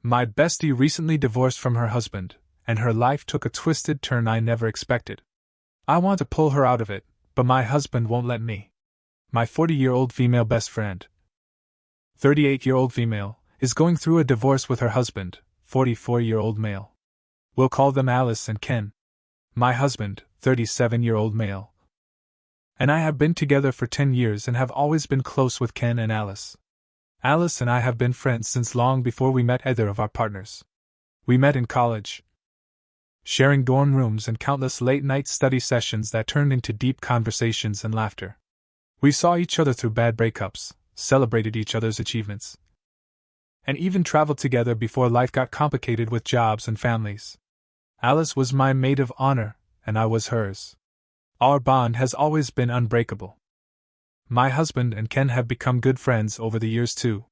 My bestie recently divorced from her husband, and her life took a twisted turn I never expected. I want to pull her out of it, but my husband won't let me. My 40-year-old female best friend, 38-year-old female, is going through a divorce with her husband, 44-year-old male. We'll call them Alice and Ken. My husband, 37-year-old male, and I have been together for 10 years and have always been close with Ken and Alice. Alice and I have been friends since long before we met either of our partners. We met in college, sharing dorm rooms and countless late-night study sessions that turned into deep conversations and laughter. We saw each other through bad breakups, celebrated each other's achievements, and even traveled together before life got complicated with jobs and families. Alice was my maid of honor, and I was hers. Our bond has always been unbreakable. My husband and Ken have become good friends over the years too.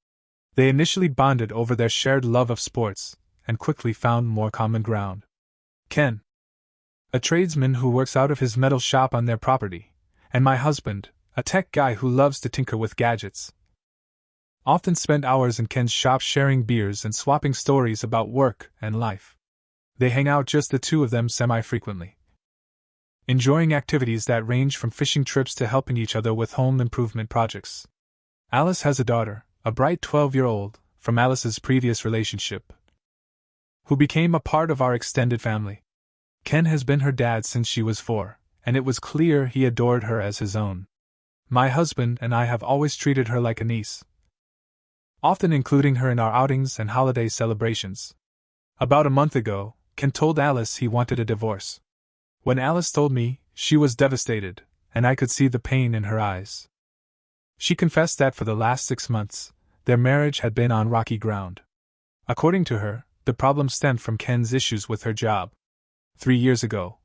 They initially bonded over their shared love of sports, and quickly found more common ground. Ken, a tradesman who works out of his metal shop on their property, and my husband, a tech guy who loves to tinker with gadgets, often spend hours in Ken's shop sharing beers and swapping stories about work and life. They hang out just the two of them semi-frequently, enjoying activities that range from fishing trips to helping each other with home improvement projects. Alice has a daughter, a bright 12-year-old, from Alice's previous relationship, who became a part of our extended family. Ken has been her dad since she was 4, and it was clear he adored her as his own. My husband and I have always treated her like a niece, often including her in our outings and holiday celebrations. About a month ago, Ken told Alice he wanted a divorce. When Alice told me, she was devastated, and I could see the pain in her eyes. She confessed that for the last 6 months, their marriage had been on rocky ground. According to her, the problem stemmed from Ken's issues with her job. 3 years ago,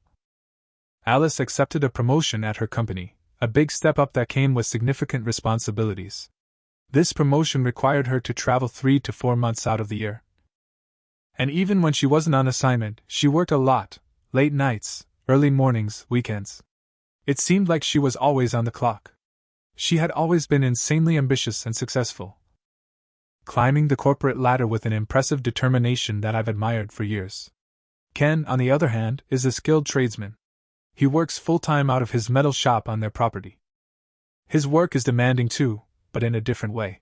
Alice accepted a promotion at her company, a big step up that came with significant responsibilities. This promotion required her to travel 3 to 4 months out of the year. And even when she wasn't on assignment, she worked a lot, late nights, early mornings, weekends. It seemed like she was always on the clock. She had always been insanely ambitious and successful, climbing the corporate ladder with an impressive determination that I've admired for years. Ken, on the other hand, is a skilled tradesman. He works full-time out of his metal shop on their property. His work is demanding too, but in a different way.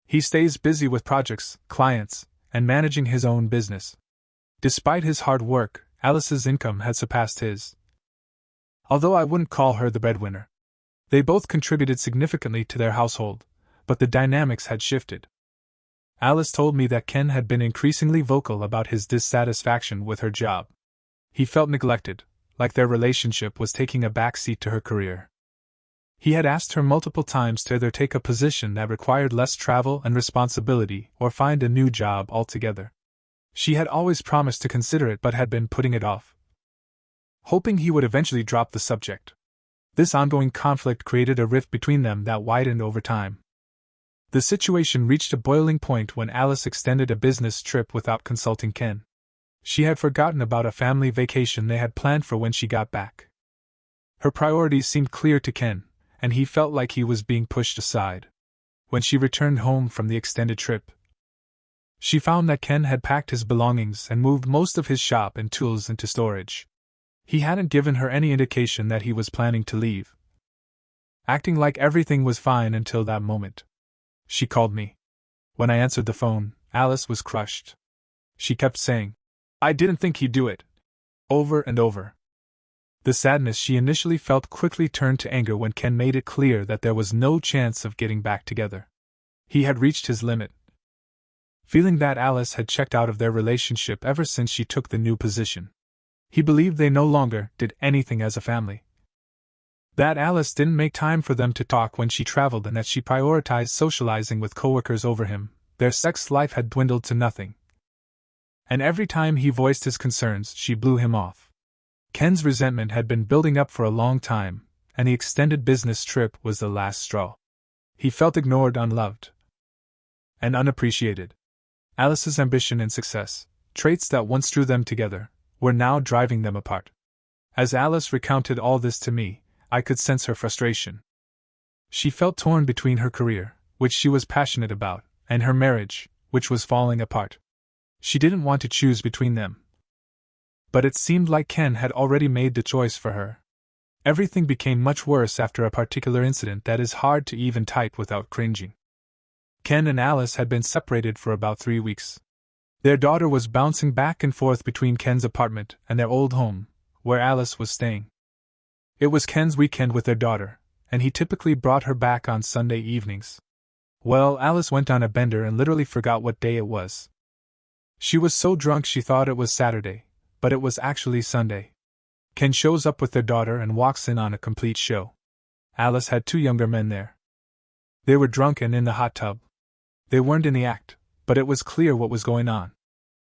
He stays busy with projects, clients, and managing his own business. Despite his hard work, Alice's income had surpassed his, although I wouldn't call her the breadwinner. They both contributed significantly to their household, but the dynamics had shifted. Alice told me that Ken had been increasingly vocal about his dissatisfaction with her job. He felt neglected, like their relationship was taking a backseat to her career. He had asked her multiple times to either take a position that required less travel and responsibility or find a new job altogether. She had always promised to consider it but had been putting it off, hoping he would eventually drop the subject. This ongoing conflict created a rift between them that widened over time. The situation reached a boiling point when Alice extended a business trip without consulting Ken. She had forgotten about a family vacation they had planned for when she got back. Her priorities seemed clear to Ken, and he felt like he was being pushed aside. When she returned home from the extended trip, she found that Ken had packed his belongings and moved most of his shop and tools into storage. He hadn't given her any indication that he was planning to leave, acting like everything was fine until that moment. She called me. When I answered the phone, Alice was crushed. She kept saying, "I didn't think he'd do it," over and over. The sadness she initially felt quickly turned to anger when Ken made it clear that there was no chance of getting back together. He had reached his limit, feeling that Alice had checked out of their relationship ever since she took the new position. He believed they no longer did anything as a family, that Alice didn't make time for them to talk when she traveled and that she prioritized socializing with coworkers over him. Their sex life had dwindled to nothing, and every time he voiced his concerns, she blew him off. Ken's resentment had been building up for a long time, and the extended business trip was the last straw. He felt ignored, unloved, and unappreciated. Alice's ambition and success, traits that once drew them together, were now driving them apart. As Alice recounted all this to me, I could sense her frustration. She felt torn between her career, which she was passionate about, and her marriage, which was falling apart. She didn't want to choose between them. But it seemed like Ken had already made the choice for her. Everything became much worse after a particular incident that is hard to even type without cringing. Ken and Alice had been separated for about 3 weeks. Their daughter was bouncing back and forth between Ken's apartment and their old home, where Alice was staying. It was Ken's weekend with their daughter, and he typically brought her back on Sunday evenings. Well, Alice went on a bender and literally forgot what day it was. She was so drunk she thought it was Saturday, but it was actually Sunday. Ken shows up with their daughter and walks in on a complete show. Alice had 2 younger men there. They were drunk and in the hot tub. They weren't in the act, but it was clear what was going on.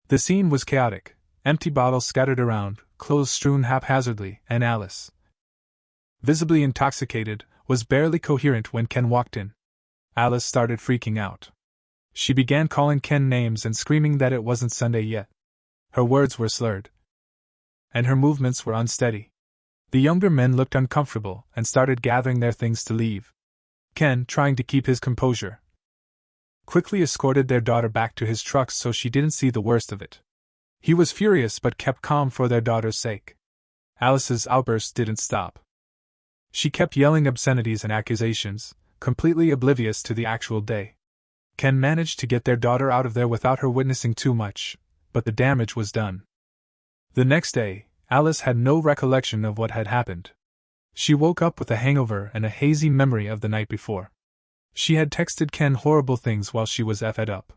The scene was chaotic, empty bottles scattered around, clothes strewn haphazardly, and Alice, visibly intoxicated, was barely coherent when Ken walked in. Alice started freaking out. She began calling Ken names and screaming that it wasn't Sunday yet. Her words were slurred, and her movements were unsteady. The younger men looked uncomfortable and started gathering their things to leave. Ken, trying to keep his composure, quickly escorted their daughter back to his truck so she didn't see the worst of it. He was furious but kept calm for their daughter's sake. Alice's outbursts didn't stop. She kept yelling obscenities and accusations, completely oblivious to the actual day. Ken managed to get their daughter out of there without her witnessing too much, but the damage was done. The next day, Alice had no recollection of what had happened. She woke up with a hangover and a hazy memory of the night before. She had texted Ken horrible things while she was effed up.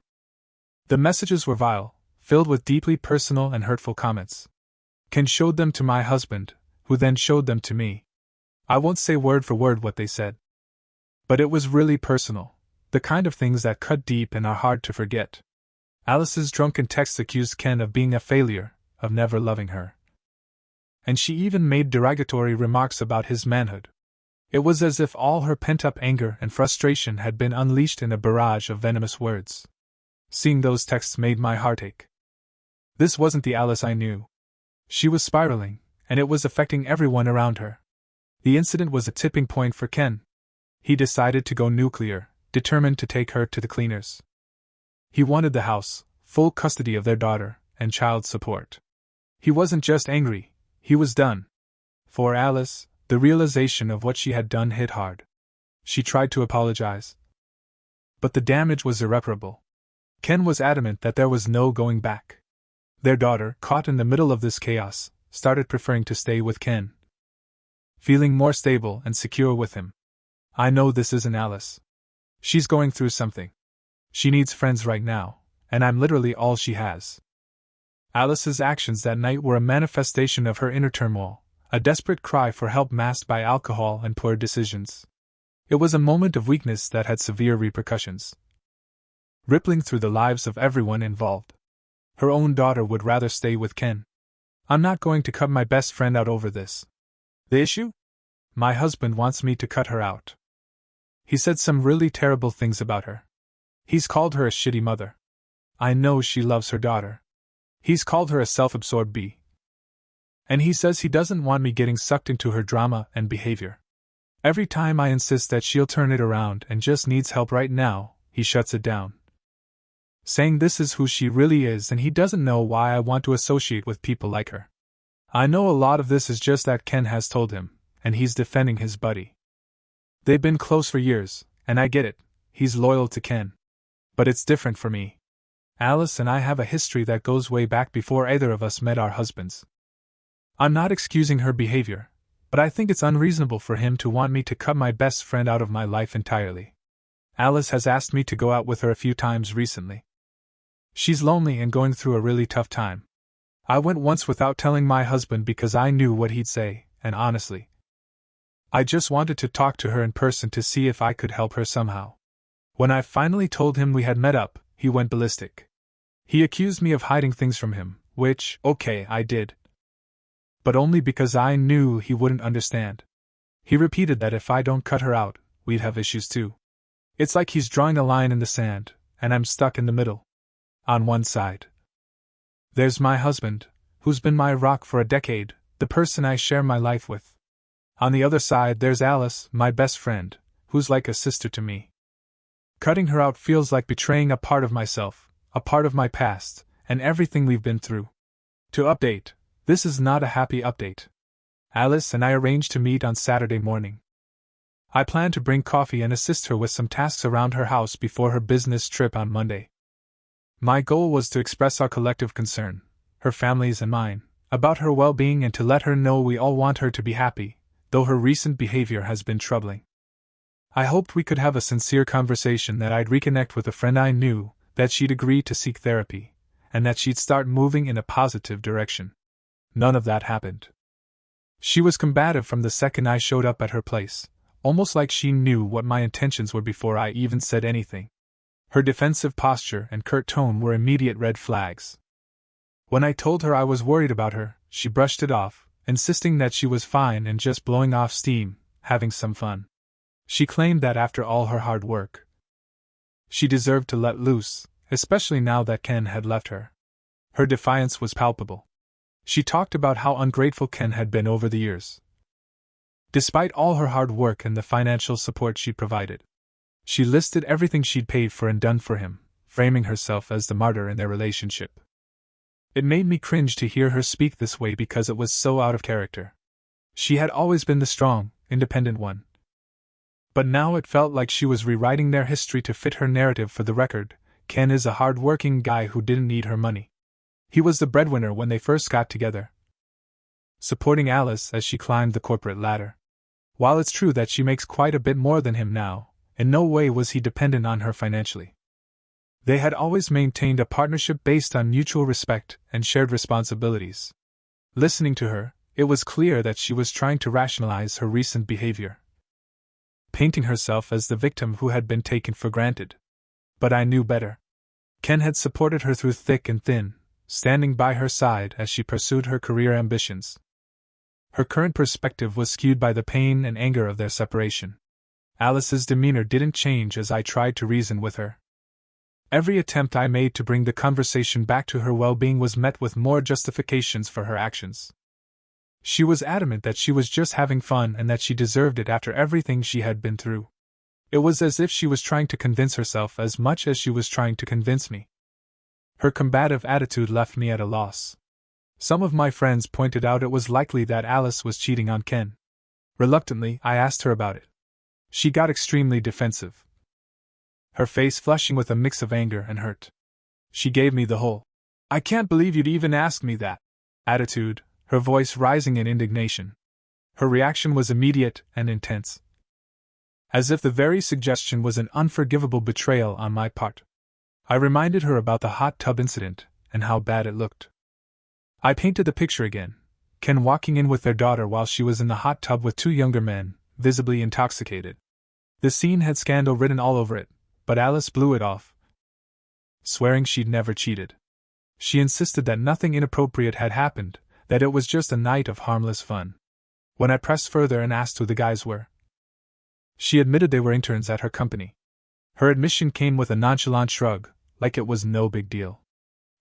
The messages were vile, filled with deeply personal and hurtful comments. Ken showed them to my husband, who then showed them to me. I won't say word for word what they said. But it was really personal, the kind of things that cut deep and are hard to forget. Alice's drunken texts accused Ken of being a failure, of never loving her. And she even made derogatory remarks about his manhood. It was as if all her pent-up anger and frustration had been unleashed in a barrage of venomous words. Seeing those texts made my heart ache. This wasn't the Alice I knew. She was spiraling, and it was affecting everyone around her. The incident was a tipping point for Ken. He decided to go nuclear, determined to take her to the cleaners. He wanted the house, full custody of their daughter, and child support. He wasn't just angry, he was done. For Alice, the realization of what she had done hit hard. She tried to apologize, but the damage was irreparable. Ken was adamant that there was no going back. Their daughter, caught in the middle of this chaos, started preferring to stay with Ken, feeling more stable and secure with him. I know this isn't Alice. She's going through something. She needs friends right now, and I'm literally all she has. Alice's actions that night were a manifestation of her inner turmoil, a desperate cry for help masked by alcohol and poor decisions. It was a moment of weakness that had severe repercussions, rippling through the lives of everyone involved. Her own daughter would rather stay with Ken. I'm not going to cut my best friend out over this. The issue? My husband wants me to cut her out. He said some really terrible things about her. He's called her a shitty mother. I know she loves her daughter. He's called her a self-absorbed bee. And he says he doesn't want me getting sucked into her drama and behavior. Every time I insist that she'll turn it around and just needs help right now, he shuts it down, saying this is who she really is and he doesn't know why I want to associate with people like her. I know a lot of this is just that Ken has told him, and he's defending his buddy. They've been close for years, and I get it, he's loyal to Ken. But it's different for me. Alice and I have a history that goes way back before either of us met our husbands. I'm not excusing her behavior, but I think it's unreasonable for him to want me to cut my best friend out of my life entirely. Alice has asked me to go out with her a few times recently. She's lonely and going through a really tough time. I went once without telling my husband because I knew what he'd say, and honestly, I just wanted to talk to her in person to see if I could help her somehow. When I finally told him we had met up, he went ballistic. He accused me of hiding things from him, which, okay, I did. But only because I knew he wouldn't understand. He repeated that if I don't cut her out, we'd have issues too. It's like he's drawing a line in the sand, and I'm stuck in the middle. On one side, there's my husband, who's been my rock for a decade, the person I share my life with. On the other side, there's Alice, my best friend, who's like a sister to me. Cutting her out feels like betraying a part of myself, a part of my past, and everything we've been through. To update, this is not a happy update. Alice and I arranged to meet on Saturday morning. I plan to bring coffee and assist her with some tasks around her house before her business trip on Monday. My goal was to express our collective concern, her family's and mine, about her well-being and to let her know we all want her to be happy, though her recent behavior has been troubling. I hoped we could have a sincere conversation, that I'd reconnect with a friend I knew, that she'd agree to seek therapy, and that she'd start moving in a positive direction. None of that happened. She was combative from the second I showed up at her place, almost like she knew what my intentions were before I even said anything. Her defensive posture and curt tone were immediate red flags. When I told her I was worried about her, she brushed it off, insisting that she was fine and just blowing off steam, having some fun. She claimed that after all her hard work, she deserved to let loose, especially now that Ken had left her. Her defiance was palpable. She talked about how ungrateful Ken had been over the years, despite all her hard work and the financial support she provided. She listed everything she'd paid for and done for him, framing herself as the martyr in their relationship. It made me cringe to hear her speak this way because it was so out of character. She had always been the strong, independent one. But now it felt like she was rewriting their history to fit her narrative. For the record, Ken is a hard-working guy who didn't need her money. He was the breadwinner when they first got together, supporting Alice as she climbed the corporate ladder. While it's true that she makes quite a bit more than him now, in no way was he dependent on her financially. They had always maintained a partnership based on mutual respect and shared responsibilities. Listening to her, it was clear that she was trying to rationalize her recent behavior, painting herself as the victim who had been taken for granted. But I knew better. Ken had supported her through thick and thin, standing by her side as she pursued her career ambitions. Her current perspective was skewed by the pain and anger of their separation. Alice's demeanor didn't change as I tried to reason with her. Every attempt I made to bring the conversation back to her well-being was met with more justifications for her actions. She was adamant that she was just having fun and that she deserved it after everything she had been through. It was as if she was trying to convince herself as much as she was trying to convince me. Her combative attitude left me at a loss. Some of my friends pointed out it was likely that Alice was cheating on Ken. Reluctantly, I asked her about it. She got extremely defensive, her face flushing with a mix of anger and hurt. She gave me the whole "I can't believe you'd even ask me that" attitude, her voice rising in indignation. Her reaction was immediate and intense, as if the very suggestion was an unforgivable betrayal on my part. I reminded her about the hot tub incident and how bad it looked. I painted the picture again: Ken walking in with their daughter while she was in the hot tub with two younger men, visibly intoxicated. The scene had scandal written all over it, but Alice blew it off, swearing she'd never cheated. She insisted that nothing inappropriate had happened, that it was just a night of harmless fun. When I pressed further and asked who the guys were, she admitted they were interns at her company. Her admission came with a nonchalant shrug, like it was no big deal.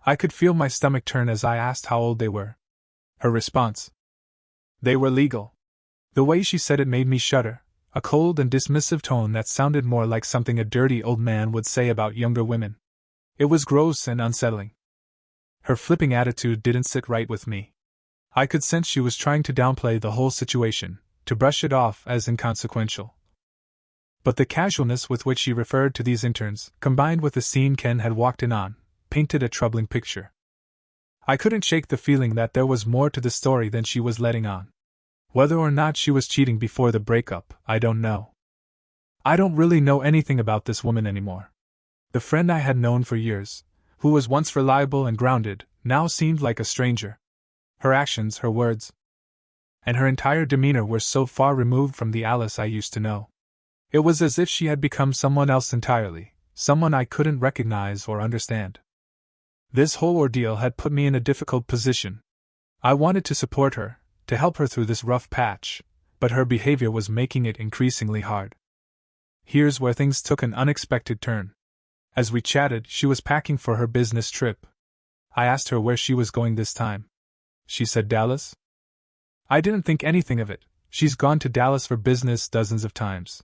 I could feel my stomach turn as I asked how old they were. Her response: "They were legal." The way she said it made me shudder, a cold and dismissive tone that sounded more like something a dirty old man would say about younger women. It was gross and unsettling. Her flipping attitude didn't sit right with me. I could sense she was trying to downplay the whole situation, to brush it off as inconsequential. But the casualness with which she referred to these interns, combined with the scene Ken had walked in on, painted a troubling picture. I couldn't shake the feeling that there was more to the story than she was letting on. Whether or not she was cheating before the breakup, I don't know. I don't really know anything about this woman anymore. The friend I had known for years, who was once reliable and grounded, now seemed like a stranger. Her actions, her words, and her entire demeanor were so far removed from the Alice I used to know. It was as if she had become someone else entirely, someone I couldn't recognize or understand. This whole ordeal had put me in a difficult position. I wanted to support her, to help her through this rough patch, but her behavior was making it increasingly hard. Here's where things took an unexpected turn. As we chatted, she was packing for her business trip. I asked her where she was going this time. She said Dallas. I didn't think anything of it. She's gone to Dallas for business dozens of times.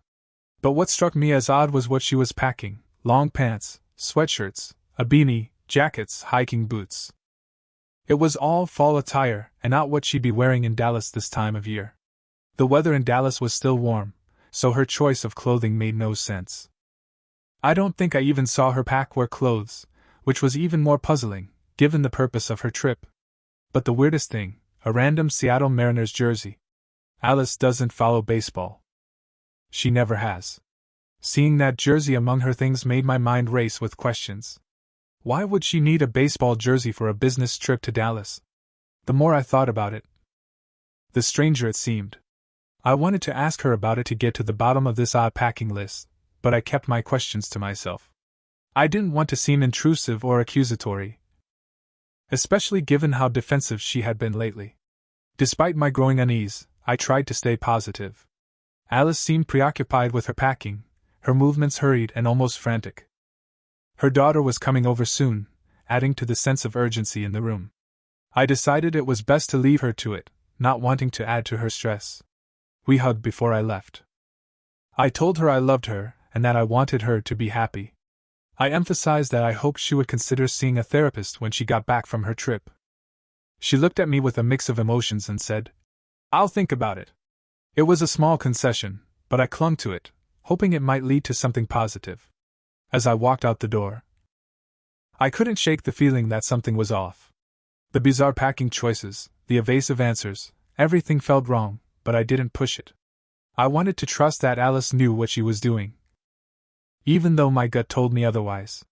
But what struck me as odd was what she was packing: long pants, sweatshirts, a beanie, jackets, hiking boots. It was all fall attire and not what she'd be wearing in Dallas this time of year. The weather in Dallas was still warm, so her choice of clothing made no sense. I don't think I even saw her pack wear clothes, which was even more puzzling, given the purpose of her trip. But the weirdest thing, a random Seattle Mariners jersey. Alice doesn't follow baseball. She never has. Seeing that jersey among her things made my mind race with questions. Why would she need a baseball jersey for a business trip to Dallas? The more I thought about it, the stranger it seemed. I wanted to ask her about it to get to the bottom of this odd packing list, but I kept my questions to myself. I didn't want to seem intrusive or accusatory, especially given how defensive she had been lately. Despite my growing unease, I tried to stay positive. Alice seemed preoccupied with her packing, her movements hurried and almost frantic. Her daughter was coming over soon, adding to the sense of urgency in the room. I decided it was best to leave her to it, not wanting to add to her stress. We hugged before I left. I told her I loved her and that I wanted her to be happy. I emphasized that I hoped she would consider seeing a therapist when she got back from her trip. She looked at me with a mix of emotions and said, "I'll think about it." It was a small concession, but I clung to it, hoping it might lead to something positive. As I walked out the door, I couldn't shake the feeling that something was off. The bizarre packing choices, the evasive answers, everything felt wrong, but I didn't push it. I wanted to trust that Alice knew what she was doing, even though my gut told me otherwise.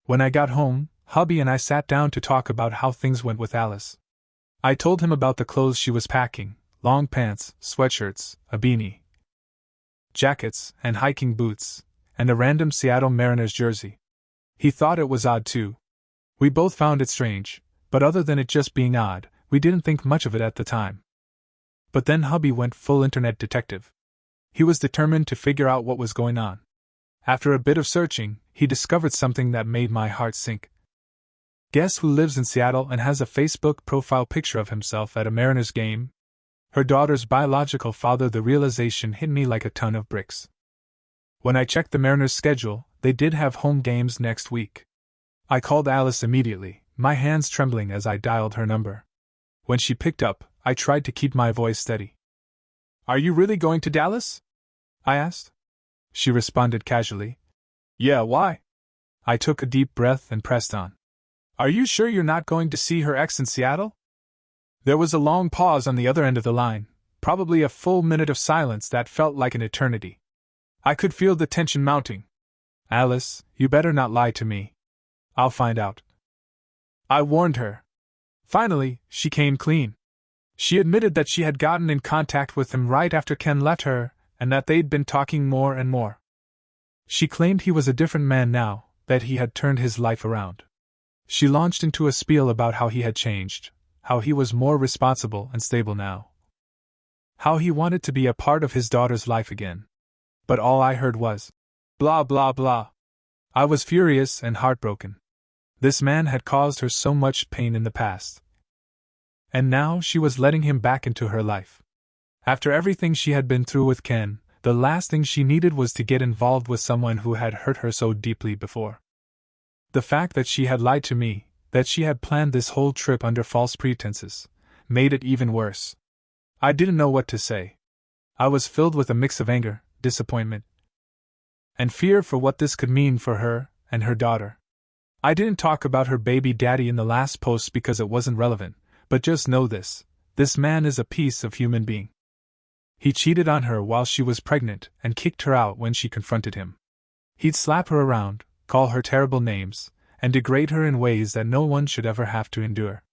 When I got home, hubby and I sat down to talk about how things went with Alice. I told him about the clothes she was packing: long pants, sweatshirts, a beanie, jackets, and hiking boots, and a random Seattle Mariners jersey. He thought it was odd too. We both found it strange, but other than it just being odd, we didn't think much of it at the time. But then hubby went full internet detective. He was determined to figure out what was going on. After a bit of searching, he discovered something that made my heart sink. Guess who lives in Seattle and has a Facebook profile picture of himself at a Mariners game? Her daughter's biological father. The realization hit me like a ton of bricks. When I checked the Mariners' schedule, they did have home games next week. I called Alice immediately, my hands trembling as I dialed her number. When she picked up, I tried to keep my voice steady. "Are you really going to Dallas?" I asked. She responded casually. "Yeah, why?" I took a deep breath and pressed on. "Are you sure you're not going to see her ex in Seattle?" There was a long pause on the other end of the line, probably a full minute of silence that felt like an eternity. I could feel the tension mounting. "Alice, you better not lie to me. I'll find out," I warned her. Finally, she came clean. She admitted that she had gotten in contact with him right after Ken left her, and that they'd been talking more and more. She claimed he was a different man now, that he had turned his life around. She launched into a spiel about how he had changed, how he was more responsible and stable now, how he wanted to be a part of his daughter's life again. But all I heard was, blah blah blah. I was furious and heartbroken. This man had caused her so much pain in the past. And now she was letting him back into her life. After everything she had been through with Ken, the last thing she needed was to get involved with someone who had hurt her so deeply before. The fact that she had lied to me, that she had planned this whole trip under false pretenses, made it even worse. I didn't know what to say. I was filled with a mix of anger, disappointment, and fear for what this could mean for her and her daughter. I didn't talk about her baby daddy in the last post because it wasn't relevant, but just know this man is a piece of human being. He cheated on her while she was pregnant and kicked her out when she confronted him. He'd slap her around, call her terrible names, and degrade her in ways that no one should ever have to endure.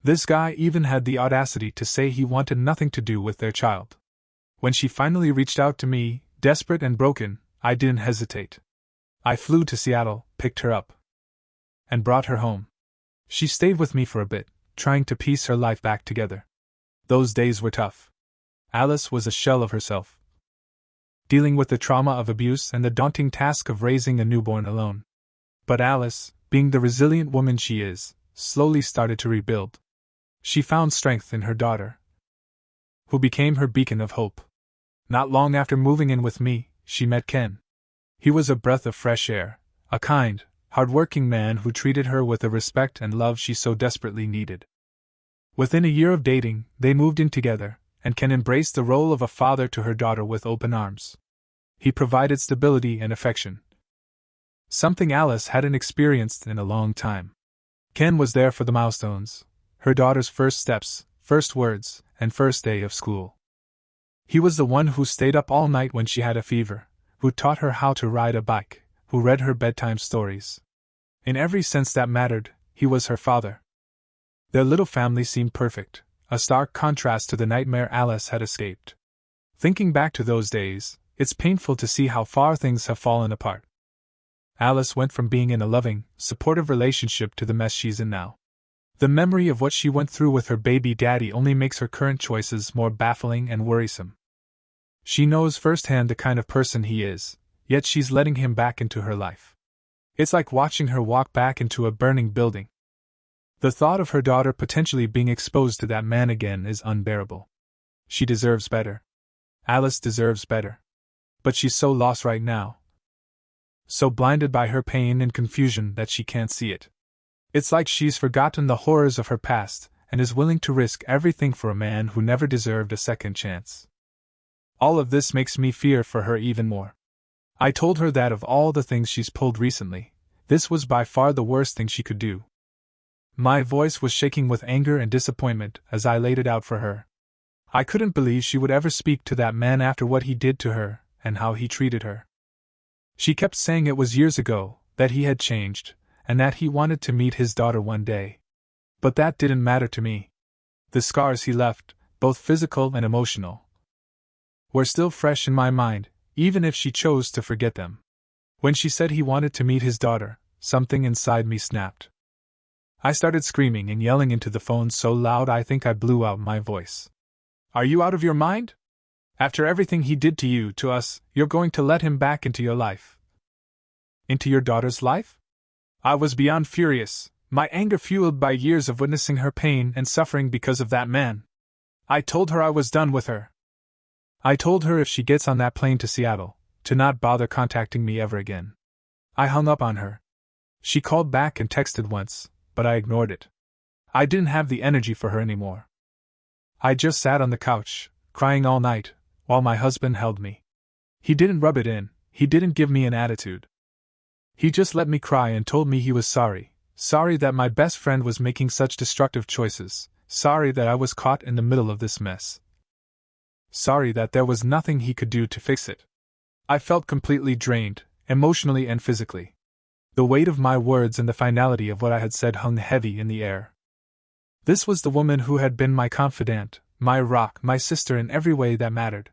This guy even had the audacity to say he wanted nothing to do with their child. When she finally reached out to me, desperate and broken, I didn't hesitate. I flew to Seattle, picked her up, and brought her home. She stayed with me for a bit, trying to piece her life back together. Those days were tough. Alice was a shell of herself, dealing with the trauma of abuse and the daunting task of raising a newborn alone. But Alice, being the resilient woman she is, slowly started to rebuild. She found strength in her daughter, who became her beacon of hope. Not long after moving in with me, she met Ken. He was a breath of fresh air, a kind, hard-working man who treated her with the respect and love she so desperately needed. Within a year of dating, they moved in together, and Ken embraced the role of a father to her daughter with open arms. He provided stability and affection, something Alice hadn't experienced in a long time. Ken was there for the milestones, her daughter's first steps, first words, and first day of school. He was the one who stayed up all night when she had a fever, who taught her how to ride a bike, who read her bedtime stories. In every sense that mattered, he was her father. Their little family seemed perfect, a stark contrast to the nightmare Alice had escaped. Thinking back to those days, it's painful to see how far things have fallen apart. Alice went from being in a loving, supportive relationship to the mess she's in now. The memory of what she went through with her baby daddy only makes her current choices more baffling and worrisome. She knows firsthand the kind of person he is, yet she's letting him back into her life. It's like watching her walk back into a burning building. The thought of her daughter potentially being exposed to that man again is unbearable. She deserves better. Alice deserves better. But she's so lost right now. So blinded by her pain and confusion that she can't see it. It's like she's forgotten the horrors of her past and is willing to risk everything for a man who never deserved a second chance. All of this makes me fear for her even more. I told her that of all the things she's pulled recently, this was by far the worst thing she could do. My voice was shaking with anger and disappointment as I laid it out for her. I couldn't believe she would ever speak to that man after what he did to her and how he treated her. She kept saying it was years ago, that he had changed, and that he wanted to meet his daughter one day. But that didn't matter to me. The scars he left, both physical and emotional, were still fresh in my mind, even if she chose to forget them. When she said he wanted to meet his daughter, something inside me snapped. I started screaming and yelling into the phone so loud I think I blew out my voice. Are you out of your mind? After everything he did to you, to us, you're going to let him back into your life? Into your daughter's life? I was beyond furious, my anger fueled by years of witnessing her pain and suffering because of that man. I told her I was done with her. I told her if she gets on that plane to Seattle, to not bother contacting me ever again. I hung up on her. She called back and texted once, but I ignored it. I didn't have the energy for her anymore. I just sat on the couch, crying all night, while my husband held me. He didn't rub it in, he didn't give me an attitude. He just let me cry and told me he was sorry that my best friend was making such destructive choices, sorry that I was caught in the middle of this mess. Sorry that there was nothing he could do to fix it. I felt completely drained, emotionally and physically. The weight of my words and the finality of what I had said hung heavy in the air. This was the woman who had been my confidant, my rock, my sister in every way that mattered.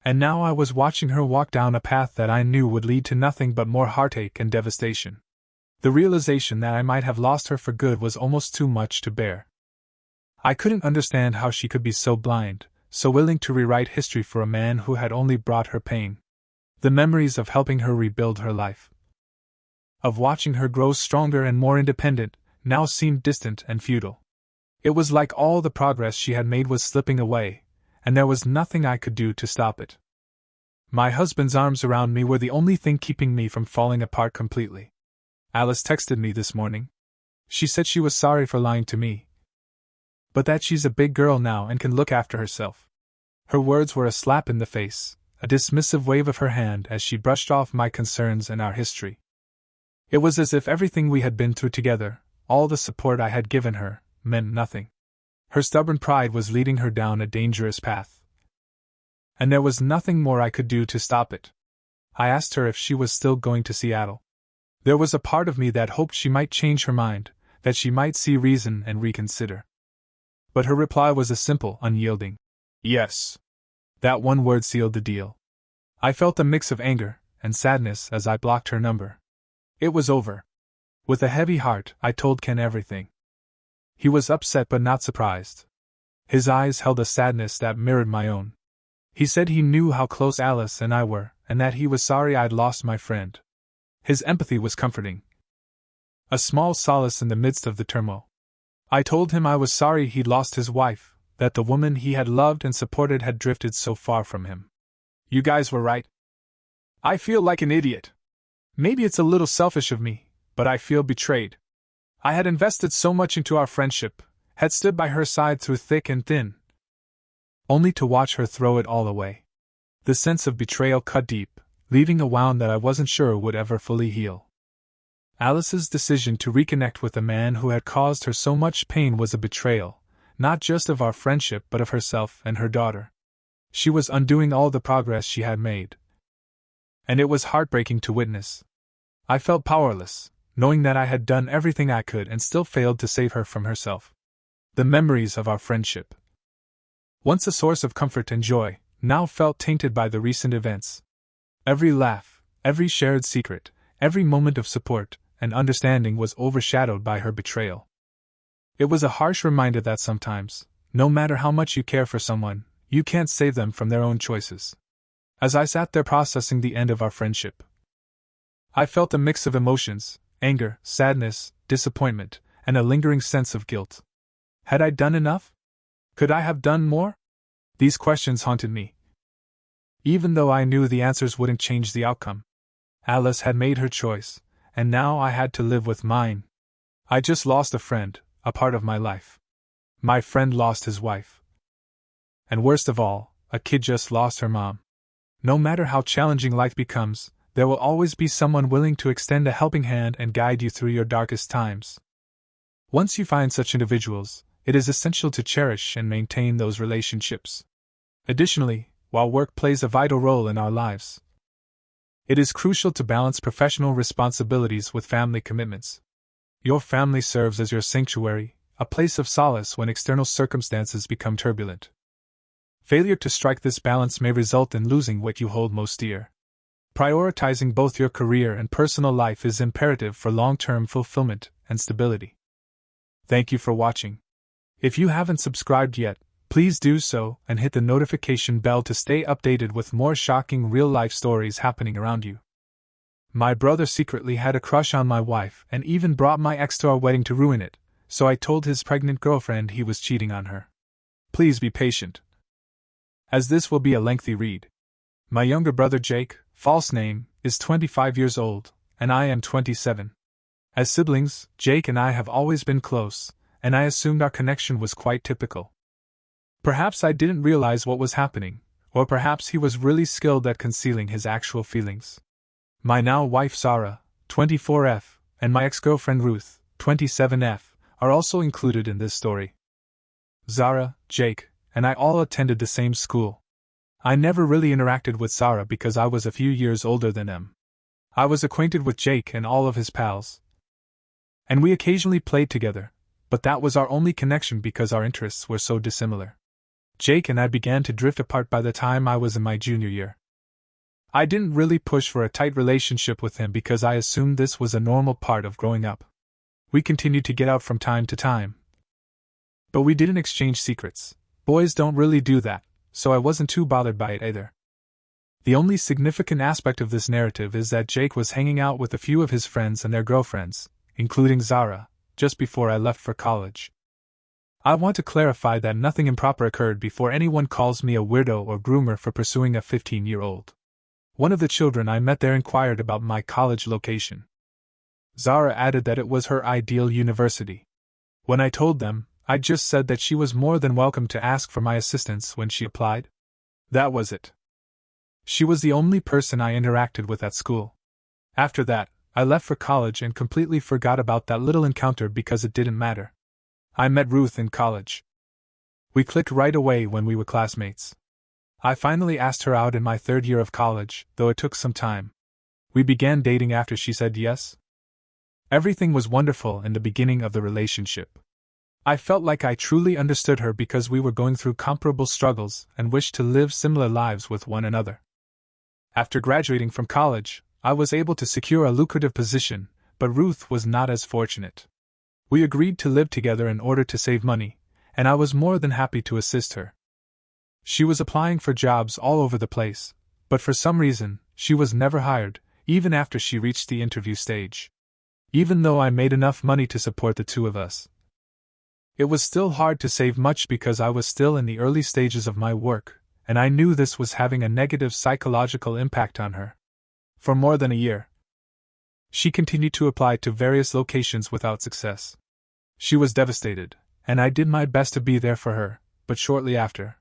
And now I was watching her walk down a path that I knew would lead to nothing but more heartache and devastation. The realization that I might have lost her for good was almost too much to bear. I couldn't understand how she could be so blind, so willing to rewrite history for a man who had only brought her pain. The memories of helping her rebuild her life, of watching her grow stronger and more independent, now seemed distant and futile. It was like all the progress she had made was slipping away, and there was nothing I could do to stop it. My husband's arms around me were the only thing keeping me from falling apart completely. Alice texted me this morning. She said she was sorry for lying to me, but that she's a big girl now and can look after herself. Her words were a slap in the face, a dismissive wave of her hand as she brushed off my concerns and our history. It was as if everything we had been through together, all the support I had given her, meant nothing. Her stubborn pride was leading her down a dangerous path. And there was nothing more I could do to stop it. I asked her if she was still going to Seattle. There was a part of me that hoped she might change her mind, that she might see reason and reconsider. But her reply was a simple, unyielding yes. That one word sealed the deal. I felt a mix of anger and sadness as I blocked her number. It was over. With a heavy heart, I told Ken everything. He was upset but not surprised. His eyes held a sadness that mirrored my own. He said he knew how close Alice and I were, and that he was sorry I'd lost my friend. His empathy was comforting, a small solace in the midst of the turmoil. I told him I was sorry he'd lost his wife, that the woman he had loved and supported had drifted so far from him. You guys were right. I feel like an idiot. Maybe it's a little selfish of me, but I feel betrayed. I had invested so much into our friendship, had stood by her side through thick and thin, only to watch her throw it all away. The sense of betrayal cut deep, leaving a wound that I wasn't sure would ever fully heal. Alice's decision to reconnect with the man who had caused her so much pain was a betrayal, not just of our friendship but of herself and her daughter. She was undoing all the progress she had made. And it was heartbreaking to witness. I felt powerless, knowing that I had done everything I could and still failed to save her from herself. The memories of our friendship, once a source of comfort and joy, now felt tainted by the recent events. Every laugh, every shared secret, every moment of support and understanding was overshadowed by her betrayal. It was a harsh reminder that sometimes, no matter how much you care for someone, you can't save them from their own choices. As I sat there processing the end of our friendship, I felt a mix of emotions: anger, sadness, disappointment, and a lingering sense of guilt. Had I done enough? Could I have done more? These questions haunted me, even though I knew the answers wouldn't change the outcome. Alice had made her choice, and now I had to live with mine. I just lost a friend, a part of my life. My friend lost his wife. And worst of all, a kid just lost her mom. No matter how challenging life becomes, there will always be someone willing to extend a helping hand and guide you through your darkest times. Once you find such individuals, it is essential to cherish and maintain those relationships. Additionally, while work plays a vital role in our lives, it is crucial to balance professional responsibilities with family commitments. Your family serves as your sanctuary, a place of solace when external circumstances become turbulent. Failure to strike this balance may result in losing what you hold most dear. Prioritizing both your career and personal life is imperative for long-term fulfillment and stability. Thank you for watching. If you haven't subscribed yet, please do so and hit the notification bell to stay updated with more shocking real-life stories happening around you. My brother secretly had a crush on my wife and even brought my ex to our wedding to ruin it, so I told his pregnant girlfriend he was cheating on her. Please be patient, as this will be a lengthy read. My younger brother Jake, false name, is 25 years old, and I am 27. As siblings, Jake and I have always been close, and I assumed our connection was quite typical. Perhaps I didn't realize what was happening, or perhaps he was really skilled at concealing his actual feelings. My now wife Sarah, 24F, and my ex-girlfriend Ruth, 27F, are also included in this story. Zara, Jake, and I all attended the same school. I never really interacted with Sarah because I was a few years older than them. I was acquainted with Jake and all of his pals, and we occasionally played together, but that was our only connection because our interests were so dissimilar. Jake and I began to drift apart by the time I was in my junior year. I didn't really push for a tight relationship with him because I assumed this was a normal part of growing up. We continued to get out from time to time, but we didn't exchange secrets. Boys don't really do that, so I wasn't too bothered by it either. The only significant aspect of this narrative is that Jake was hanging out with a few of his friends and their girlfriends, including Zara, just before I left for college. I want to clarify that nothing improper occurred before anyone calls me a weirdo or groomer for pursuing a 15-year-old. One of the children I met there inquired about my college location. Zara added that it was her ideal university. When I told them, I just said that she was more than welcome to ask for my assistance when she applied. That was it. She was the only person I interacted with at school. After that, I left for college and completely forgot about that little encounter because it didn't matter. I met Ruth in college. We clicked right away when we were classmates. I finally asked her out in my third year of college, though it took some time. We began dating after she said yes. Everything was wonderful in the beginning of the relationship. I felt like I truly understood her because we were going through comparable struggles and wished to live similar lives with one another. After graduating from college, I was able to secure a lucrative position, but Ruth was not as fortunate. We agreed to live together in order to save money, and I was more than happy to assist her. She was applying for jobs all over the place, but for some reason, she was never hired, even after she reached the interview stage. Even though I made enough money to support the two of us, it was still hard to save much because I was still in the early stages of my work, and I knew this was having a negative psychological impact on her. For more than a year, She continued to apply to various locations without success. She was devastated, and I did my best to be there for her, but shortly after,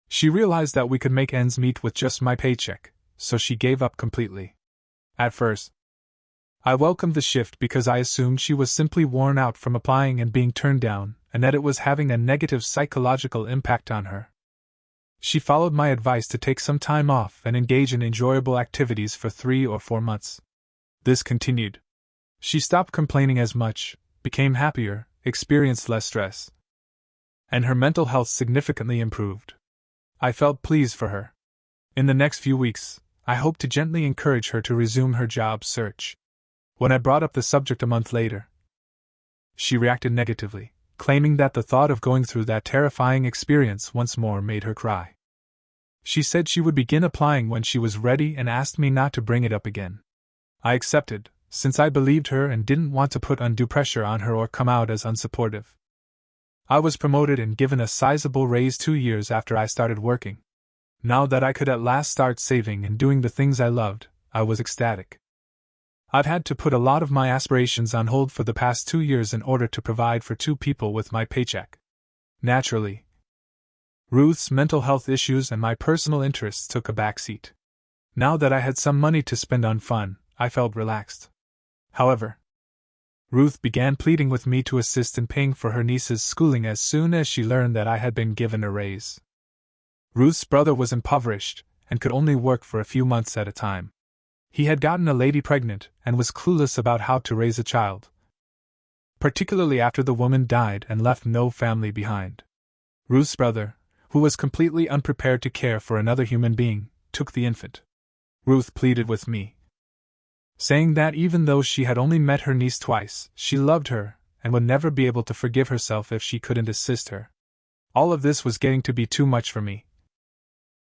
she realized that we could make ends meet with just my paycheck, so she gave up completely. At first, I welcomed the shift because I assumed she was simply worn out from applying and being turned down, and that it was having a negative psychological impact on her. She followed my advice to take some time off and engage in enjoyable activities for 3 or 4 months. This continued. She stopped complaining as much, became happier, experienced less stress, and her mental health significantly improved. I felt pleased for her. In the next few weeks, I hoped to gently encourage her to resume her job search. When I brought up the subject a month later, she reacted negatively, claiming that the thought of going through that terrifying experience once more made her cry. She said she would begin applying when she was ready and asked me not to bring it up again. I accepted, since I believed her and didn't want to put undue pressure on her or come out as unsupportive. I was promoted and given a sizable raise 2 years after I started working. Now that I could at last start saving and doing the things I loved, I was ecstatic. I've had to put a lot of my aspirations on hold for the past 2 years in order to provide for 2 people with my paycheck. Naturally, Ruth's mental health issues and my personal interests took a back seat. Now that I had some money to spend on fun, I felt relaxed. However, Ruth began pleading with me to assist in paying for her niece's schooling as soon as she learned that I had been given a raise. Ruth's brother was impoverished and could only work for a few months at a time. He had gotten a lady pregnant and was clueless about how to raise a child, particularly after the woman died and left no family behind. Ruth's brother, who was completely unprepared to care for another human being, took the infant. Ruth pleaded with me, saying that even though she had only met her niece twice, she loved her and would never be able to forgive herself if she couldn't assist her. All of this was getting to be too much for me.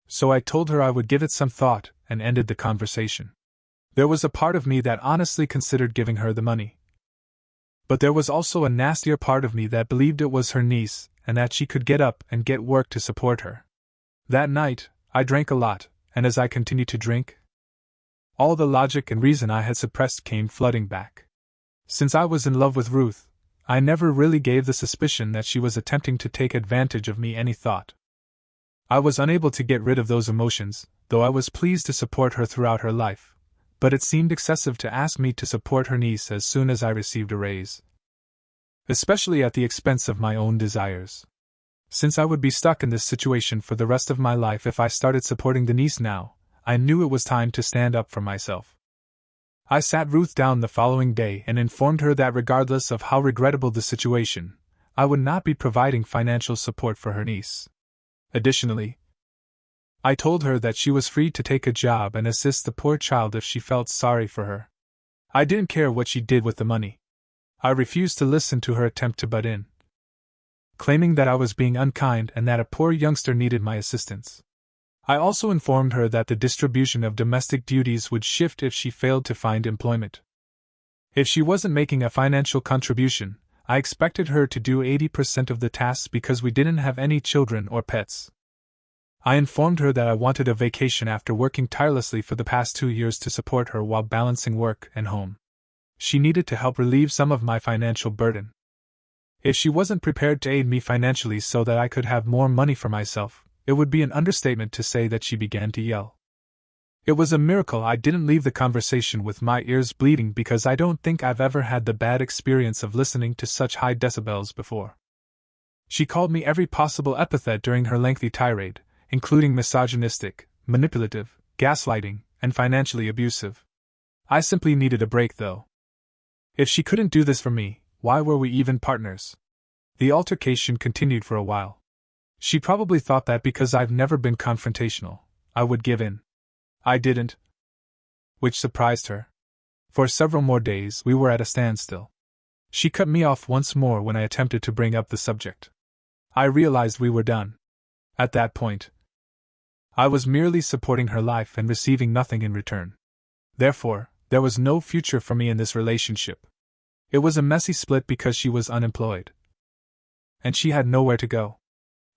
So I told her I would give it some thought and ended the conversation. There was a part of me that honestly considered giving her the money. But there was also a nastier part of me that believed it was her niece and that she could get up and get work to support her. That night, I drank a lot, and as I continued to drink, all the logic and reason I had suppressed came flooding back. Since I was in love with Ruth, I never really gave the suspicion that she was attempting to take advantage of me any thought. I was unable to get rid of those emotions, though I was pleased to support her throughout her life, but it seemed excessive to ask me to support her niece as soon as I received a raise, especially at the expense of my own desires. Since I would be stuck in this situation for the rest of my life if I started supporting the niece now, I knew it was time to stand up for myself. I sat Ruth down the following day and informed her that regardless of how regrettable the situation, I would not be providing financial support for her niece. Additionally, I told her that she was free to take a job and assist the poor child if she felt sorry for her. I didn't care what she did with the money. I refused to listen to her attempt to butt in, claiming that I was being unkind and that a poor youngster needed my assistance. I also informed her that the distribution of domestic duties would shift if she failed to find employment. If she wasn't making a financial contribution, I expected her to do 80% of the tasks because we didn't have any children or pets. I informed her that I wanted a vacation after working tirelessly for the past 2 years to support her while balancing work and home. She needed to help relieve some of my financial burden. If she wasn't prepared to aid me financially so that I could have more money for myself, it would be an understatement to say that she began to yell. It was a miracle I didn't leave the conversation with my ears bleeding because I don't think I've ever had the bad experience of listening to such high decibels before. She called me every possible epithet during her lengthy tirade, including misogynistic, manipulative, gaslighting, and financially abusive. I simply needed a break though. If she couldn't do this for me, why were we even partners? The altercation continued for a while. She probably thought that because I've never been confrontational, I would give in. I didn't, which surprised her. For several more days we were at a standstill. She cut me off once more when I attempted to bring up the subject. I realized we were done. At that point, I was merely supporting her life and receiving nothing in return. Therefore, there was no future for me in this relationship. It was a messy split because she was unemployed, and she had nowhere to go.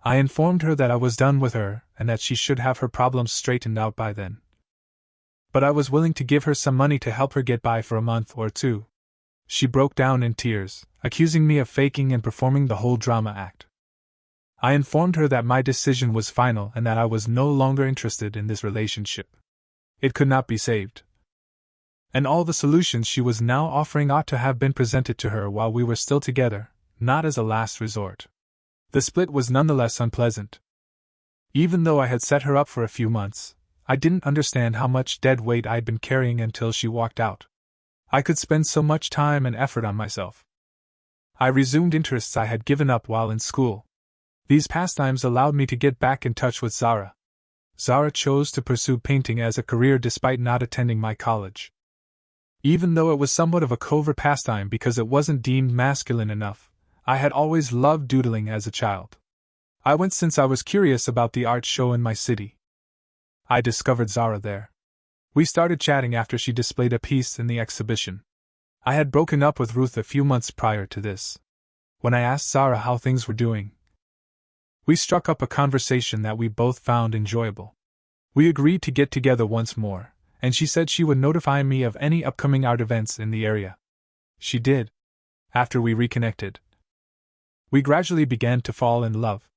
I informed her that I was done with her and that she should have her problems straightened out by then. but I was willing to give her some money to help her get by for a month or two. She broke down in tears, accusing me of faking and performing the whole drama act. I informed her that my decision was final and that I was no longer interested in this relationship. It could not be saved. And all the solutions she was now offering ought to have been presented to her while we were still together, not as a last resort. The split was nonetheless unpleasant. Even though I had set her up for a few months, I didn't understand how much dead weight I'd been carrying until she walked out. I could spend so much time and effort on myself. I resumed interests I had given up while in school. These pastimes allowed me to get back in touch with Zara. Zara chose to pursue painting as a career despite not attending my college. Even though it was somewhat of a covert pastime because it wasn't deemed masculine enough, I had always loved doodling as a child. I went since I was curious about the art show in my city. I discovered Zara there. We started chatting after she displayed a piece in the exhibition. I had broken up with Ruth a few months prior to this. When I asked Zara how things were doing, we struck up a conversation that we both found enjoyable. We agreed to get together once more, and she said she would notify me of any upcoming art events in the area. She did. After we reconnected, we gradually began to fall in love.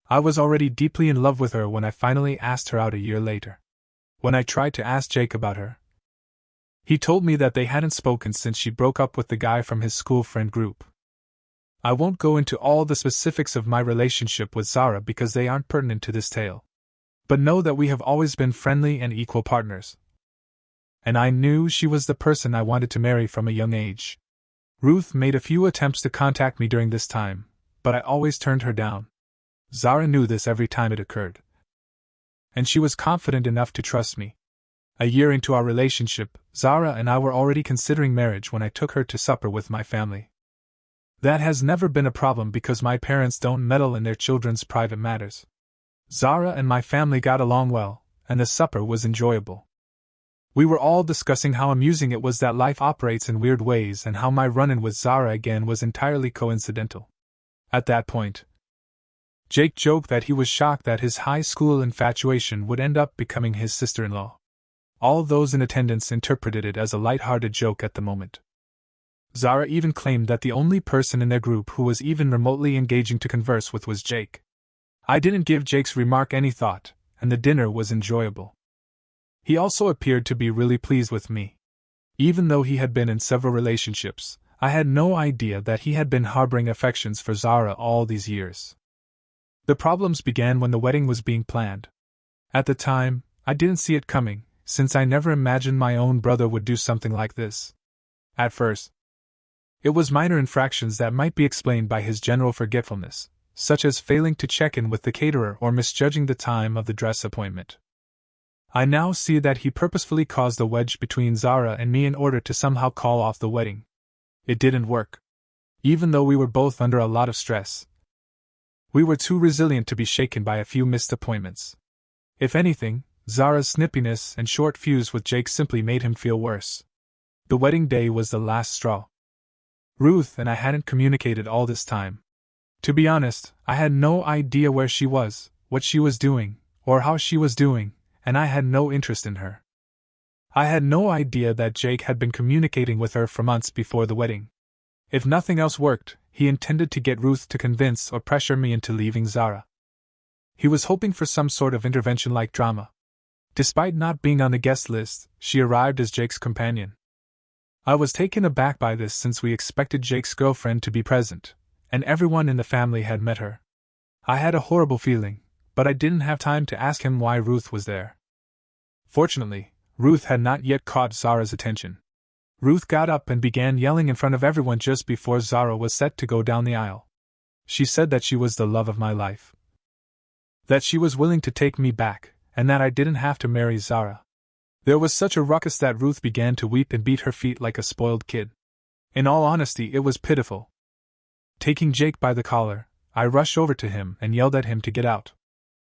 I was already deeply in love with her when I finally asked her out a year later. When I tried to ask Jake about her, he told me that they hadn't spoken since she broke up with the guy from his school friend group. I won't go into all the specifics of my relationship with Zara because they aren't pertinent to this tale. But know that we have always been friendly and equal partners. And I knew she was the person I wanted to marry from a young age. Ruth made a few attempts to contact me during this time, but I always turned her down. Zara knew this every time it occurred. And she was confident enough to trust me. A year into our relationship, Zara and I were already considering marriage when I took her to supper with my family. That has never been a problem because my parents don't meddle in their children's private matters. Zara and my family got along well, and the supper was enjoyable. We were all discussing how amusing it was that life operates in weird ways and how my run-in with Zara again was entirely coincidental. At that point, Jake joked that he was shocked that his high school infatuation would end up becoming his sister-in-law. All those in attendance interpreted it as a light-hearted joke at the moment. Zara even claimed that the only person in their group who was even remotely engaging to converse with was Jake. I didn't give Jake's remark any thought, and the dinner was enjoyable. He also appeared to be really pleased with me. Even though he had been in several relationships, I had no idea that he had been harboring affections for Zara all these years. The problems began when the wedding was being planned. At the time, I didn't see it coming, since I never imagined my own brother would do something like this. At first, it was minor infractions that might be explained by his general forgetfulness, such as failing to check in with the caterer or misjudging the time of the dress appointment. I now see that he purposefully caused a wedge between Zara and me in order to somehow call off the wedding. It didn't work. Even though we were both under a lot of stress, we were too resilient to be shaken by a few missed appointments. If anything, Zara's snippiness and short fuse with Jake simply made him feel worse. The wedding day was the last straw. Ruth and I hadn't communicated all this time. To be honest, I had no idea where she was, what she was doing, or how she was doing, and I had no interest in her. I had no idea that Jake had been communicating with her for months before the wedding. If nothing else worked, he intended to get Ruth to convince or pressure me into leaving Zara. He was hoping for some sort of intervention-like drama. Despite not being on the guest list, she arrived as Jake's companion. I was taken aback by this since we expected Jake's girlfriend to be present, and everyone in the family had met her. I had a horrible feeling, but I didn't have time to ask him why Ruth was there. Fortunately, Ruth had not yet caught Zara's attention. Ruth got up and began yelling in front of everyone just before Zara was set to go down the aisle. She said that she was the love of my life, that she was willing to take me back, and that I didn't have to marry Zara. There was such a ruckus that Ruth began to weep and beat her feet like a spoiled kid. In all honesty, it was pitiful. Taking Jake by the collar, I rushed over to him and yelled at him to get out.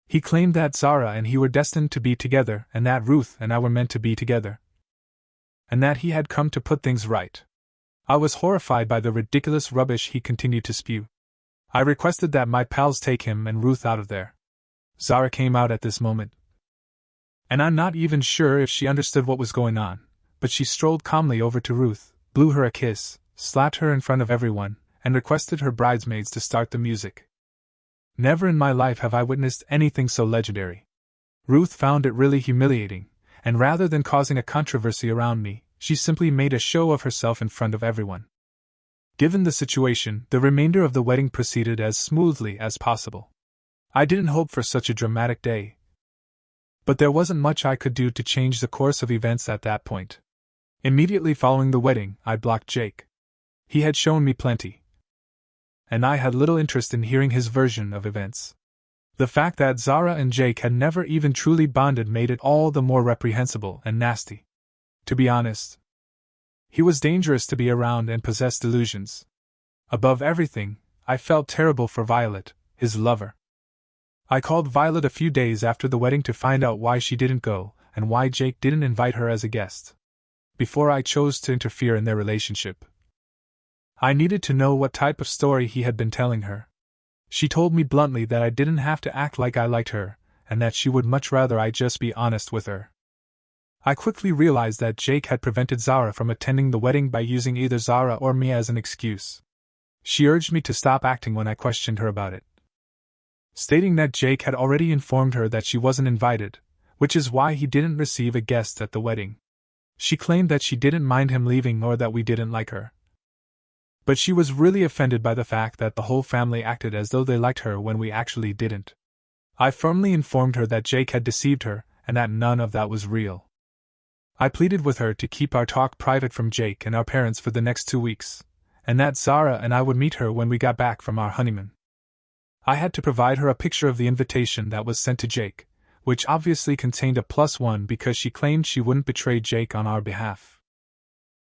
He claimed that Zara and he were destined to be together and that Ruth and I were meant to be together, and that he had come to put things right. I was horrified by the ridiculous rubbish he continued to spew. I requested that my pals take him and Ruth out of there. Zara came out at this moment. And I'm not even sure if she understood what was going on, but she strolled calmly over to Ruth, blew her a kiss, slapped her in front of everyone, and requested her bridesmaids to start the music. Never in my life have I witnessed anything so legendary. Ruth found it really humiliating, and rather than causing a controversy around me, she simply made a show of herself in front of everyone. Given the situation, the remainder of the wedding proceeded as smoothly as possible. I didn't hope for such a dramatic day, but there wasn't much I could do to change the course of events at that point. Immediately following the wedding, I blocked Jake. He had shown me plenty, and I had little interest in hearing his version of events. The fact that Zara and Jake had never even truly bonded made it all the more reprehensible and nasty. To be honest, he was dangerous to be around and possessed delusions. Above everything, I felt terrible for Violet, his lover. I called Violet a few days after the wedding to find out why she didn't go, and why Jake didn't invite her as a guest. Before I chose to interfere in their relationship, I needed to know what type of story he had been telling her. She told me bluntly that I didn't have to act like I liked her, and that she would much rather I just be honest with her. I quickly realized that Jake had prevented Zara from attending the wedding by using either Zara or me as an excuse. She urged me to stop acting when I questioned her about it, stating that Jake had already informed her that she wasn't invited, which is why he didn't receive a guest at the wedding. She claimed that she didn't mind him leaving or that we didn't like her, but she was really offended by the fact that the whole family acted as though they liked her when we actually didn't. I firmly informed her that Jake had deceived her and that none of that was real. I pleaded with her to keep our talk private from Jake and our parents for the next 2 weeks, and that Zara and I would meet her when we got back from our honeymoon. I had to provide her a picture of the invitation that was sent to Jake, which obviously contained a +1 because she claimed she wouldn't betray Jake on our behalf.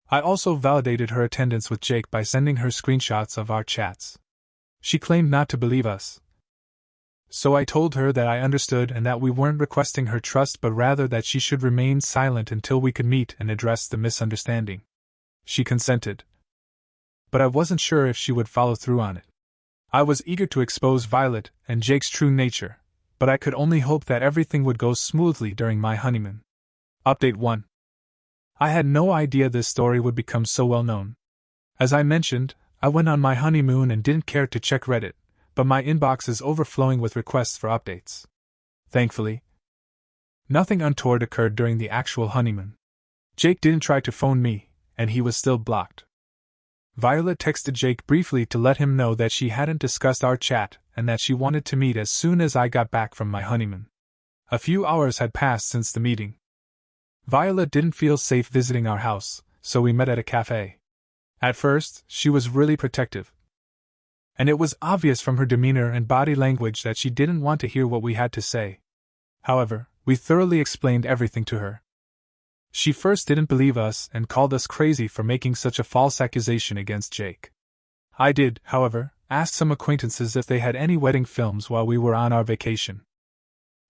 I also validated her attendance with Jake by sending her screenshots of our chats. She claimed not to believe us, so I told her that I understood and that we weren't requesting her trust but rather that she should remain silent until we could meet and address the misunderstanding. She consented, but I wasn't sure if she would follow through on it. I was eager to expose Violet and Jake's true nature, but I could only hope that everything would go smoothly during my honeymoon. Update 1. I had no idea this story would become so well known. As I mentioned, I went on my honeymoon and didn't care to check Reddit, but my inbox is overflowing with requests for updates. Thankfully, nothing untoward occurred during the actual honeymoon. Jake didn't try to phone me, and he was still blocked. Violet texted Jake briefly to let him know that she hadn't discussed our chat and that she wanted to meet as soon as I got back from my honeymoon. A few hours had passed since the meeting. Violet didn't feel safe visiting our house, so we met at a cafe. At first, she was really protective, and it was obvious from her demeanor and body language that she didn't want to hear what we had to say. However, we thoroughly explained everything to her. She first didn't believe us and called us crazy for making such a false accusation against Jake. I did, however, ask some acquaintances if they had any wedding films while we were on our vacation.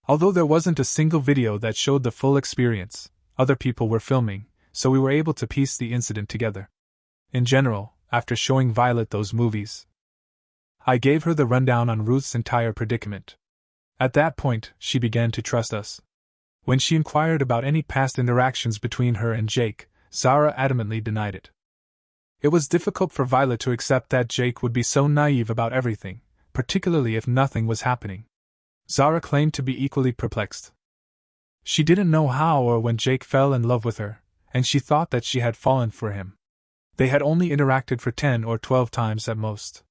Although there wasn't a single video that showed the full experience, other people were filming, so we were able to piece the incident together. In general, after showing Violet those movies, I gave her the rundown on Ruth's entire predicament. At that point, she began to trust us. When she inquired about any past interactions between her and Jake, Zara adamantly denied it. It was difficult for Violet to accept that Jake would be so naive about everything, particularly if nothing was happening. Zara claimed to be equally perplexed. She didn't know how or when Jake fell in love with her, and she thought that she had fallen for him. They had only interacted for 10 or 12 times at most.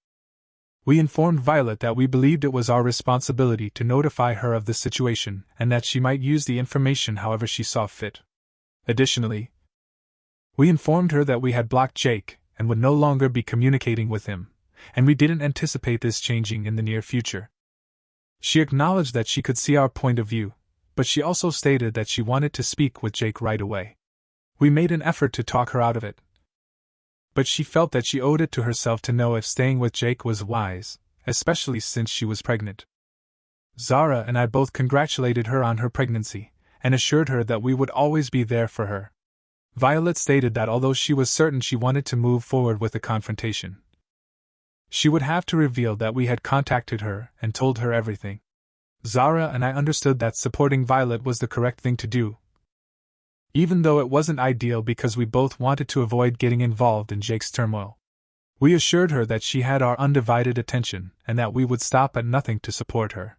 We informed Violet that we believed it was our responsibility to notify her of the situation and that she might use the information however she saw fit. Additionally, we informed her that we had blocked Jake and would no longer be communicating with him, and we didn't anticipate this changing in the near future. She acknowledged that she could see our point of view, but she also stated that she wanted to speak with Jake right away. We made an effort to talk her out of it, but she felt that she owed it to herself to know if staying with Jake was wise, especially since she was pregnant. Zara and I both congratulated her on her pregnancy, and assured her that we would always be there for her. Violet stated that although she was certain she wanted to move forward with the confrontation, she would have to reveal that we had contacted her and told her everything. Zara and I understood that supporting Violet was the correct thing to do, even though it wasn't ideal because we both wanted to avoid getting involved in Jake's turmoil. We assured her that she had our undivided attention and that we would stop at nothing to support her.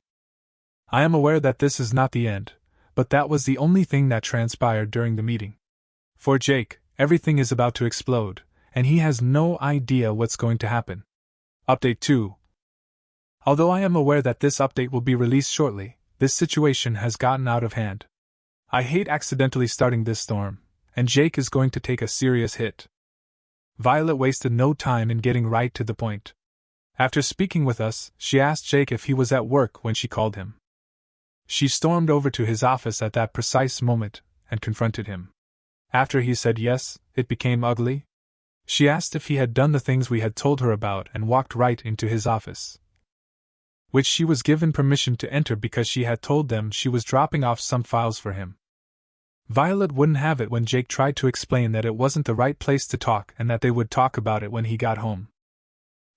I am aware that this is not the end, but that was the only thing that transpired during the meeting. For Jake, everything is about to explode, and he has no idea what's going to happen. Update 2. Although I am aware that this update will be released shortly, this situation has gotten out of hand. I hate accidentally starting this storm, and Jake is going to take a serious hit. Violet wasted no time in getting right to the point. After speaking with us, she asked Jake if he was at work when she called him. She stormed over to his office at that precise moment and confronted him. After he said yes, it became ugly. She asked if he had done the things we had told her about and walked right into his office, which she was given permission to enter because she had told them she was dropping off some files for him. Violet wouldn't have it when Jake tried to explain that it wasn't the right place to talk and that they would talk about it when he got home.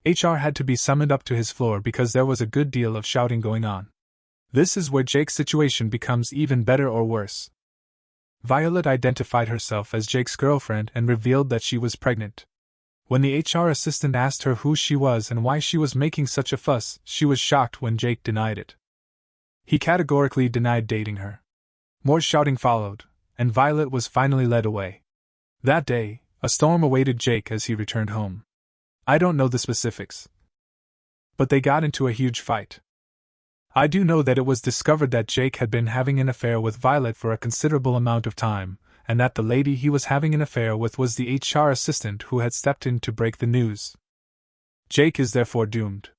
HR had to be summoned up to his floor because there was a good deal of shouting going on. This is where Jake's situation becomes even better or worse. Violet identified herself as Jake's girlfriend and revealed that she was pregnant. When the HR assistant asked her who she was and why she was making such a fuss, she was shocked when Jake denied it. He categorically denied dating her. More shouting followed, and Violet was finally led away. That day, a storm awaited Jake as he returned home. I don't know the specifics, but they got into a huge fight. I do know that it was discovered that Jake had been having an affair with Violet for a considerable amount of time, and that the lady he was having an affair with was the HR assistant who had stepped in to break the news. Jake is therefore doomed.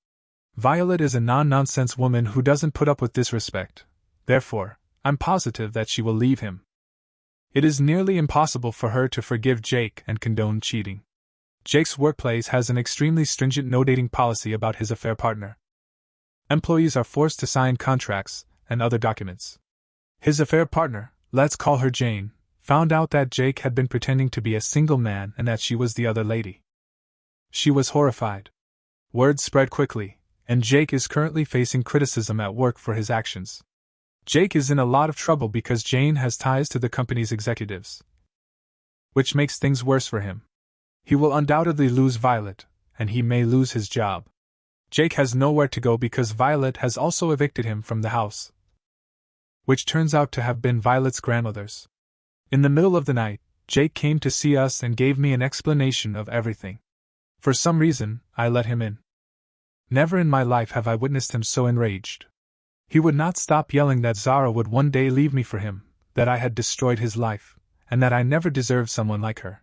Violet is a non-nonsense woman who doesn't put up with disrespect. Therefore, I'm positive that she will leave him. It is nearly impossible for her to forgive Jake and condone cheating. Jake's workplace has an extremely stringent no-dating policy about his affair partner. Employees are forced to sign contracts and other documents. His affair partner, let's call her Jane, found out that Jake had been pretending to be a single man and that she was the other lady. She was horrified. Word spread quickly, and Jake is currently facing criticism at work for his actions. Jake is in a lot of trouble because Jane has ties to the company's executives, which makes things worse for him. He will undoubtedly lose Violet, and he may lose his job. Jake has nowhere to go because Violet has also evicted him from the house, which turns out to have been Violet's grandmother's. In the middle of the night, Jake came to see us and gave me an explanation of everything. For some reason, I let him in. Never in my life have I witnessed him so enraged. He would not stop yelling that Zara would one day leave me for him, that I had destroyed his life, and that I never deserved someone like her.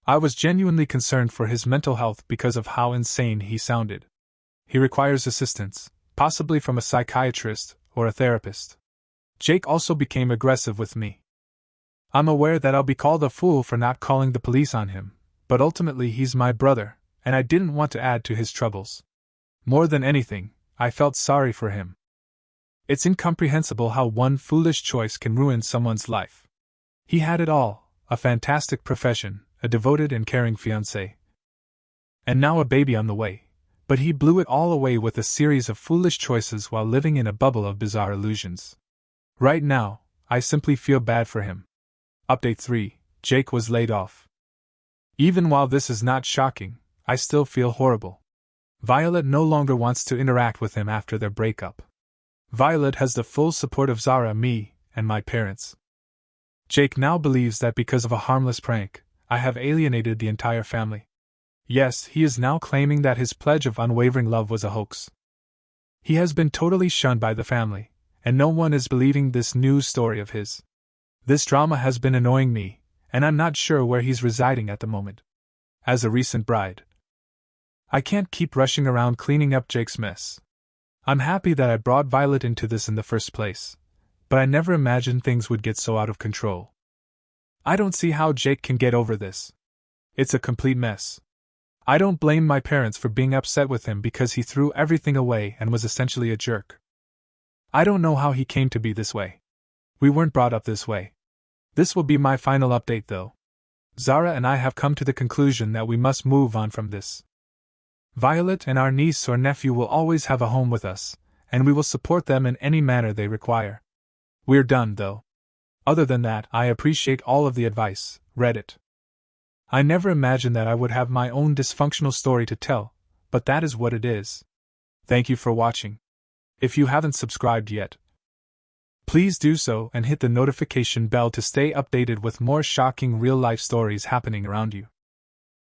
I was genuinely concerned for his mental health because of how insane he sounded. He requires assistance, possibly from a psychiatrist or a therapist. Jake also became aggressive with me. I'm aware that I'll be called a fool for not calling the police on him, but ultimately he's my brother, and I didn't want to add to his troubles. More than anything, I felt sorry for him. It's incomprehensible how one foolish choice can ruin someone's life. He had it all, a fantastic profession, a devoted and caring fiancé, and now a baby on the way. But he blew it all away with a series of foolish choices while living in a bubble of bizarre illusions. Right now, I simply feel bad for him. Update 3. Jake was laid off. Even while this is not shocking, I still feel horrible. Violet no longer wants to interact with him after their breakup. Violet has the full support of Zara, me, and my parents. Jake now believes that because of a harmless prank, I have alienated the entire family. Yes, he is now claiming that his pledge of unwavering love was a hoax. He has been totally shunned by the family, and no one is believing this news story of his. This drama has been annoying me, and I'm not sure where he's residing at the moment. As a recent bride, I can't keep rushing around cleaning up Jake's mess. I'm happy that I brought Violet into this in the first place, but I never imagined things would get so out of control. I don't see how Jake can get over this. It's a complete mess. I don't blame my parents for being upset with him because he threw everything away and was essentially a jerk. I don't know how he came to be this way. We weren't brought up this way. This will be my final update though. Zara and I have come to the conclusion that we must move on from this. Violet and our niece or nephew will always have a home with us, and we will support them in any manner they require. We're done, though. Other than that, I appreciate all of the advice. Reddit. I never imagined that I would have my own dysfunctional story to tell, but that is what it is. Thank you for watching. If you haven't subscribed yet, please do so and hit the notification bell to stay updated with more shocking real-life stories happening around you.